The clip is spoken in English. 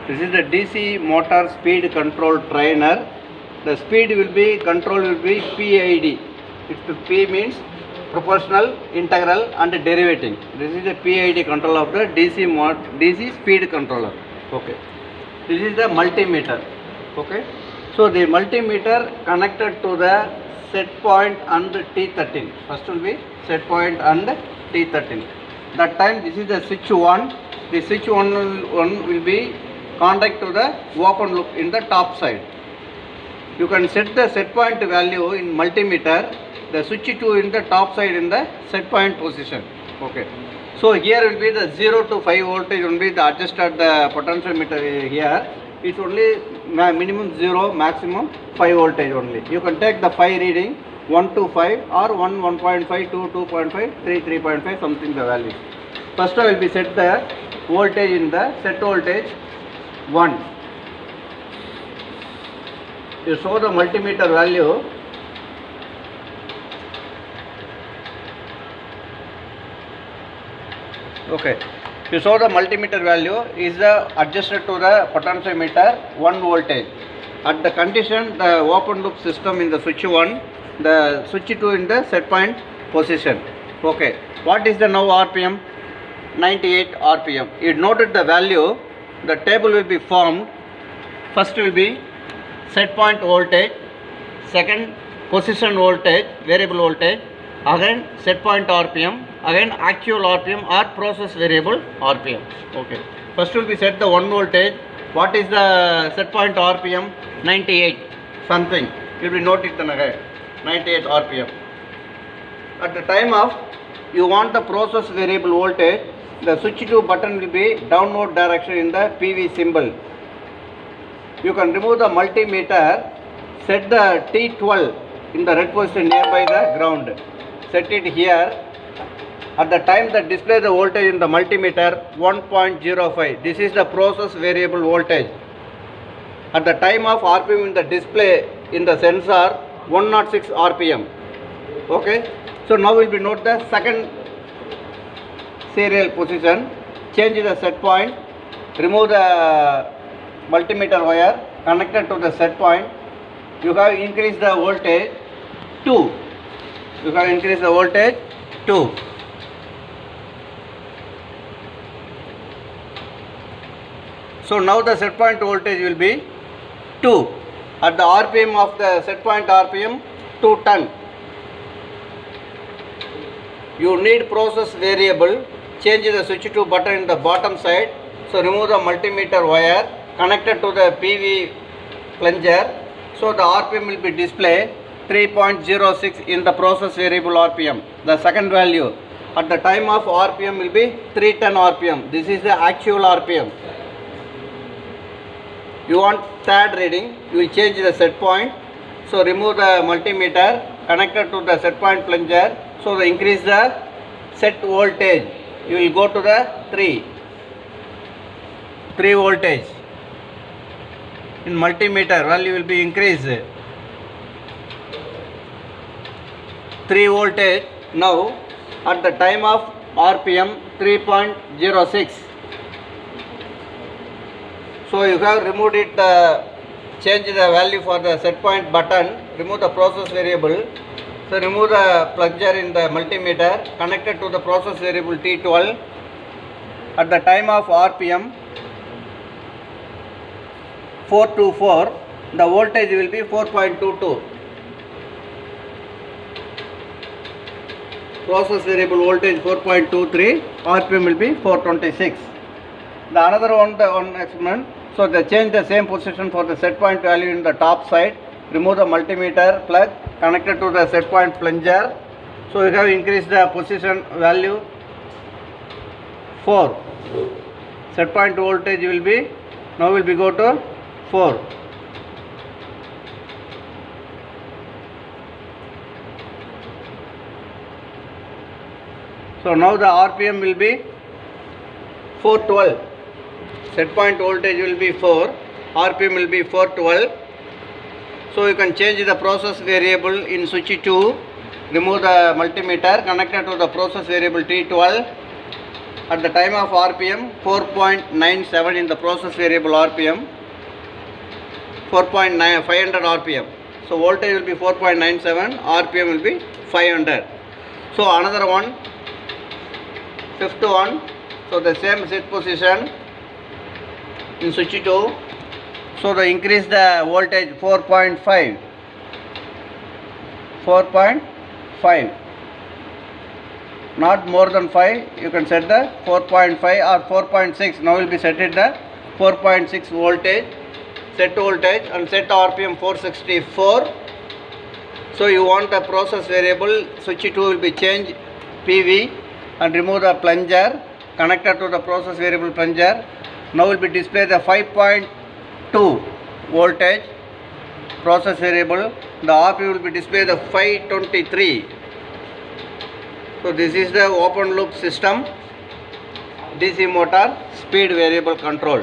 This is the DC motor speed control trainer. The speed will be control will be PID. If P means proportional, integral and derivative. This is the PID control of the DC speed controller. Okay. This is the multimeter. Okay. So the multimeter connected to the set point and T13. First will be set point and T13. That time this is the switch 1. The switch 1 will be contact to the open loop in the top side. You can set the set point value in multimeter, the switch 2 in the top side in the set point position. Okay. So here will be the 0 to 5 voltage will be the adjusted the potentiometer here. It's only minimum 0, maximum 5 voltage only. You can take the 5 reading 1 to 5 or 1, 1.5, 2, 2.5, 3, 3.5 something the value. First I will be set the voltage in the set voltage 1. You show the multimeter value. Okay. You show the multimeter value is adjusted to the potentiometer 1 voltage. At the condition the open loop system in the switch 1, the switch 2 in the set point position. Okay. What is the now RPM? 98 RPM. You noted the value, the table will be formed. First will be set point voltage, second position voltage, variable voltage, again set point RPM, again actual RPM or process variable RPM. Okay. First will be set the 1 voltage. What is the set point RPM? 98 something. You will note it again. 98 RPM. At the time of you want the process variable voltage, the switch 2 button will be downward direction in the PV symbol. You can remove the multimeter, set the T12 in the red position nearby the ground. Set it here. At the time that display the voltage in the multimeter 1.05. This is the process variable voltage. At the time of RPM in the display in the sensor 106 RPM. Okay. So now we will note the second serial position. Change the set point. Remove the multimeter wire connected to the set point. You have increased the voltage 2. You have increased the voltage 2. So now the set point voltage will be 2. At the RPM of the set point RPM 210. You need process variable. Change the switch 2 button in the bottom side. So remove the multimeter wire connected to the PV plunger. So the RPM will be displayed 3.06 in the process variable RPM. The second value at the time of RPM will be 310 RPM. This is the actual RPM. You want third reading, you will change the set point. So remove the multimeter connected to the set point plunger. So increase the set voltage. You will go to the 3 voltage. In multimeter value will be increased 3 voltage. Now at the time of RPM 3.06. So you have removed it, change the value for the set point button, remove the process variable. So remove the plunger in the multimeter connected to the process variable T12. At the time of RPM 424, the voltage will be 4.22. Process variable voltage 4.23, RPM will be 426. The another one experiment. So they change the same position for the set point value in the top side. Remove the multimeter plug connected to the set point plunger. So you have increased the position value 4. Set point voltage will be, now will be go to 4. So now the RPM will be 412. Set point voltage will be 4. RPM will be 412. So you can change the process variable in switch 2. Remove the multimeter connected to the process variable T12. At the time of RPM 4.97 in the process variable RPM, 500 RPM. So voltage will be 4.97, RPM will be 500. So another one, fifth one. So the same set position in switch 2. So the increase the voltage 4.5, not more than 5. You can set the 4.5 or 4.6. Now will be set at the 4.6 voltage, set voltage, and set RPM 464. So you want the process variable switch 2 will be change PV and remove the plunger connected to the process variable plunger. Now will be display the 5.2 voltage process variable. The RPM will be display the 523. So this is the open loop system DC motor speed variable control.